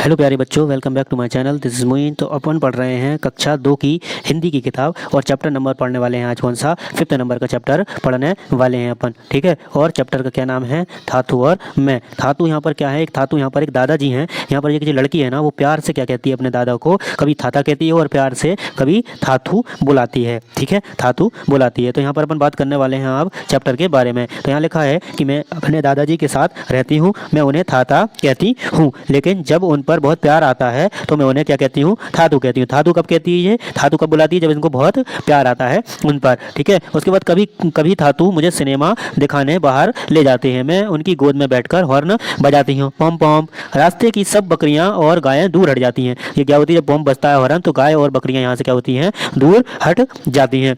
Hello प्यारे बच्चों, welcome back to my channel. This is Moin. तो अपन पढ़ रहे हैं कक्षा 2 की हिंदी की किताब और चैप्टर नंबर पढ़ने वाले हैं आज कौन सा 5th नंबर का चैप्टर पढ़ने वाले हैं अपन। ठीक है, और चैप्टर का क्या नाम है? थातू और मैं। थातू यहाँ पर क्या है? एक थातू यहाँ पर एक दादाजी हैं। यहाँ पर एक जो लड़की है ना, वो प्यार से क्या कहती है अपने दादा को? कभी थाता कहती है और प्यार से कभी थाथू बुलाती है। ठीक है, थातू बुलाती है। तो यहाँ पर अपन बात करने वाले हैं अब चैप्टर के बारे में। तो यहाँ लिखा है कि मैं अपने दादाजी के साथ रहती हूँ, मैं उन्हें थाता कहती हूँ, लेकिन जब उन पर बहुत प्यार आता है तो मैं उन्हें क्या कहती हूँ? थातू कहती हूँ। थातू कब कहती है? थातू कब बुलाती है? जब इनको बहुत प्यार आता है उन पर। ठीक है, उसके बाद कभी कभी थातू मुझे सिनेमा दिखाने बाहर ले जाते हैं, मैं उनकी गोद में बैठकर हॉर्न बजाती हूँ, पॉम पॉम। रास्ते की सब बकरियां और गायें दूर हट जाती हैं। ये क्या होती है? जब पॉम बजता है हॉर्न तो गाय और बकरियां यहाँ से क्या होती हैं? दूर हट जाती हैं।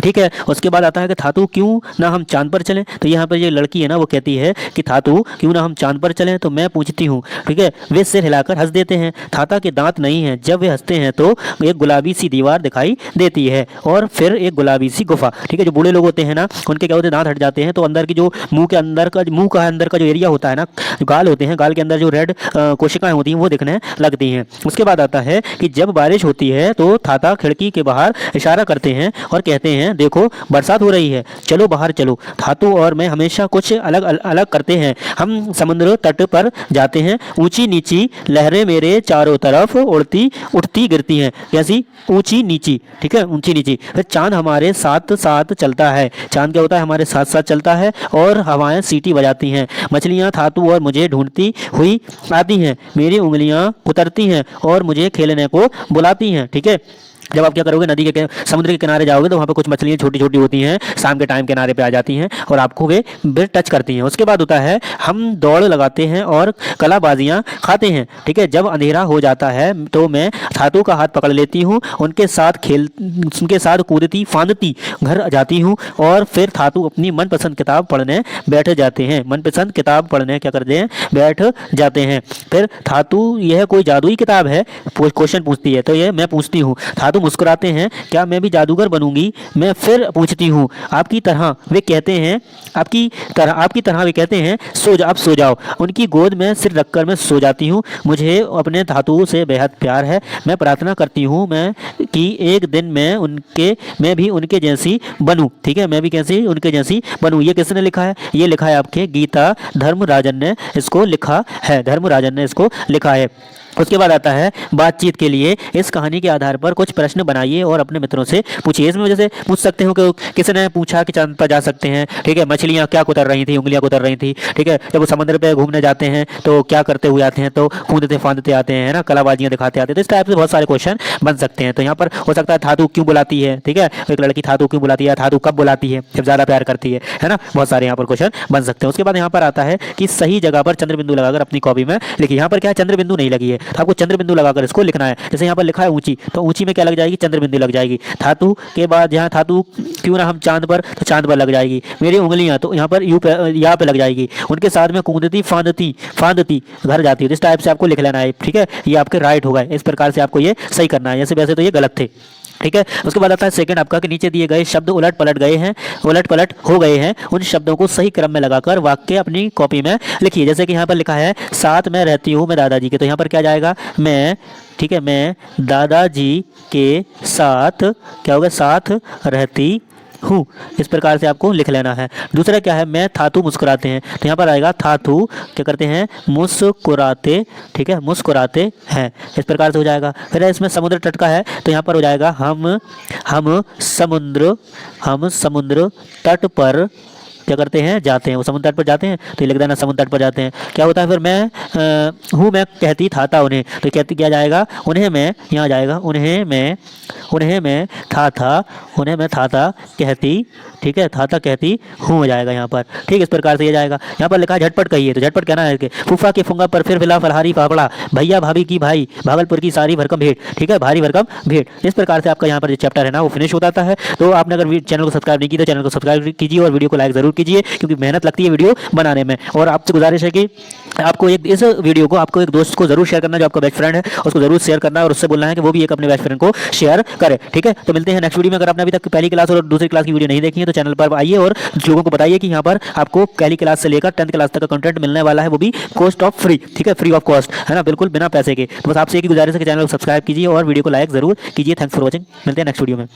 ठीक है, उसके बाद आता है कि थातू क्यों ना हम चांद पर चलें। तो यहाँ पर ये लड़की है ना, वो कहती है कि थातू क्यों ना हम चांद पर चलें। तो मैं पूछती हूँ, ठीक है, वे सिर हिलाकर हंस देते हैं। थाता के दांत नहीं हैं, जब वे हंसते हैं तो एक गुलाबी सी दीवार दिखाई देती है और फिर एक गुलाबी सी गुफा। ठीक है, जो बूढ़े लोग होते हैं ना, उनके क्या होते हैं? दांत हट जाते हैं तो अंदर की जो मुंह के अंदर का जो एरिया होता है ना, जो गाल होते हैं, गाल के अंदर जो रेड कोशिकाएं होती हैं वो दिखने लगती हैं। उसके बाद आता है कि जब बारिश होती है तो थाता खिड़की के बाहर इशारा करते हैं और कहते हैं, देखो बरसात हो रही है, चलो बाहर चलो। थातू और मैं हमेशा कुछ अलग अलग करते हैं। हम समुद्र तट पर जाते हैं, ऊंची नीची लहरें मेरे चारों तरफ उड़ती उठती गिरती हैं। कैसी? ऊंची नीची। ठीक है, ऊंची नीची। फिर चांद हमारे साथ साथ चलता है। चांद क्या होता है? हमारे साथ साथ चलता है और हवाएं सीटी बजाती हैं। मछलियां थातू और मुझे ढूंढती हुई आती हैं, मेरी उंगलियां उतरती हैं और मुझे खेलने को बुलाती हैं। ठीक है, जब आप क्या करोगे, नदी के समुद्र के किनारे जाओगे तो वहाँ पे कुछ मछलियाँ छोटी छोटी होती हैं, शाम के टाइम किनारे पे आ जाती हैं और आपको वे बिर टच करती हैं। उसके बाद होता है हम दौड़ लगाते हैं और कलाबाजियाँ खाते हैं। ठीक है, जब अंधेरा हो जाता है तो मैं थातू का हाथ पकड़ लेती हूँ, उनके साथ कूदती फांदती घर जाती हूँ और फिर थातू अपनी मनपसंद किताब पढ़ने बैठ जाते हैं। मनपसंद किताब पढ़ने क्या करते हैं? बैठ जाते हैं। फिर थातू, यह कोई जादुई किताब है? क्वेश्चन पूछती है। तो ये मैं पूछती हूँ, थातू मुस्कुराते हैं, क्या मैं भी जादूगर बनूंगी? मैं फिर पूछती हूँ, आपकी तरह वे कहते हैं, आपकी तरह वे कहते हैं, आप सो जाओ। उनकी गोद में सिर रखकर मैं सो जाती हूँ। मुझे अपने थातू से बेहद प्यार है। मैं प्रार्थना करती हूँ कि एक दिन मैं भी उनके जैसी बनूं। ठीक है, मैं भी कैसी? उनके जैसी बनूं। ये किसने लिखा है? ये लिखा है आपके गीता धर्मराजन ने इसको लिखा है। धर्मराजन ने इसको लिखा है। उसके बाद आता है बातचीत के लिए। इस कहानी के आधार पर कुछ प्रश्न बनाइए और अपने मित्रों से पूछिए। इसमें जैसे पूछ सकते हो कि किसी ने पूछा कि चांद पर जा सकते हैं। ठीक है, मछलियाँ क्या कुतर रही थी? उंगलियाँ कुतर रही थी। ठीक है, जब वो समुद्र पे घूमने जाते हैं तो क्या करते हुए आते हैं? तो कूदते फांदते आते हैं ना, कलाबाजियाँ दिखाते आते हैं। तो इस टाइप से बहुत सारे क्वेश्चन बन सकते हैं। तो यहाँ पर हो सकता है थातू क्यों बुलाती है? ठीक है, एक लड़की थातू क्यों बुलाती है, थातू कब बुलाती है? जब ज़्यादा प्यार करती है ना। बहुत सारे यहाँ पर क्वेश्चन बन सकते हैं। उसके बाद यहाँ पर आता है कि सही जगह पर चंद्र बिंदु लगाकर अपनी कॉपी में लिखिए। यहाँ पर क्या है? चंद्र बिंदु नहीं लगी है, तो आपको चंद्र बिंदु लगाकर इसको लिखना है। जैसे यहाँ पर लिखा है ऊंची, तो ऊंची में क्या लग जाएगी? चंद्र बिंदु लग जाएगी। थातू के बाद यहाँ थातू क्यों ना हम चांद पर, तो चांद पर लग जाएगी। मेरी उंगलियां, तो यहाँ पर यहाँ पे लग जाएगी। उनके साथ में कूदती फांदती घर जाती है। इस टाइप से आपको लिख लेना है। ठीक है, ये आपके राइट होगा। इस प्रकार से आपको ये सही करना है। जैसे वैसे तो ये गलत थे। ठीक है, उसके बाद आता है सेकंड आपका कि नीचे दिए गए शब्द उलट पलट हो गए हैं। उन शब्दों को सही क्रम में लगाकर वाक्य अपनी कॉपी में लिखिए। जैसे कि यहाँ पर लिखा है, साथ में रहती हूँ मैं दादाजी के, तो यहाँ पर क्या जाएगा? मैं। ठीक है, मैं दादाजी के साथ क्या होगा? साथ रहती हूँ। इस प्रकार से आपको लिख लेना है। दूसरा क्या है? मैं थातू मुस्कुराते हैं, तो यहाँ पर आएगा थातू क्या करते हैं? मुस्कुराते। ठीक है, मुस्कुराते हैं। इस प्रकार से हो जाएगा। फिर इसमें समुद्र तट का है, तो यहाँ पर हो जाएगा हम समुद्र तट पर क्या करते हैं? जाते हैं। वो समुद्र तट पर जाते हैं, तो ये लिख देना समुद्र तट पर जाते हैं। क्या होता है फिर? मैं कहती थाता उन्हें, तो कहती क्या जाएगा? उन्हें मैं, यहाँ जाएगा उन्हें मैं थाता कहती। ठीक है, थाता कहती हूँ हो जाएगा यहाँ पर। ठीक, इस प्रकार से ये जाएगा। यहाँ पर लिखा है झटपट कहिए, तो झटपट कहना है कि फूफा के फुंगा पर फिर फिला फलहारी फाफड़ा, भैया भाभी की भाई, भागलपुर की सारी भरकम भेंट। ठीक है, भारी भरकम भेंट। इस प्रकार से आपका यहाँ पर जो चैप्टर है ना वो फिनिश हो जाता है। तो आपने अगर चैनल को सब्सक्राइब नहीं की तो चैनल को सब्सक्राइब कीजिए और वीडियो को लाइक जरूर कीजिए, क्योंकि मेहनत लगती है वीडियो बनाने में। और आपसे गुजारिश है कि आपको इस वीडियो को आपको एक दोस्त को जरूर शेयर करना, जो आपका बेस्ट फ्रेंड है उसको जरूर शेयर करना और उससे बोलना है कि वो भी एक अपने बेस्ट फ्रेंड को शेयर करे। ठीक है, तो मिलते हैं नेक्स्ट वीडियो में। अगर आपने अभी तक पहली क्लास और दूसरी क्लास की वीडियो नहीं देखी है तो चैनल पर आइए और लोगों को बताइए कि यहाँ पर आपको पहली क्लास से लेकर 10th क्लास तक का कंटेंट मिलने वाला है, वो भी कॉस्ट ऑफ फ्री। ठीक है, फ्री ऑफ कॉस्ट है ना, बिल्कुल बिना पैसे के। तो बस आपसे एक ही गुजारिश है कि चैनल को सब्सक्राइब कीजिए और वीडियो को लाइक जरूर कीजिए। थैंक्स फॉर वॉचिंग, मिलते हैं नेक्स्ट वीडियो में।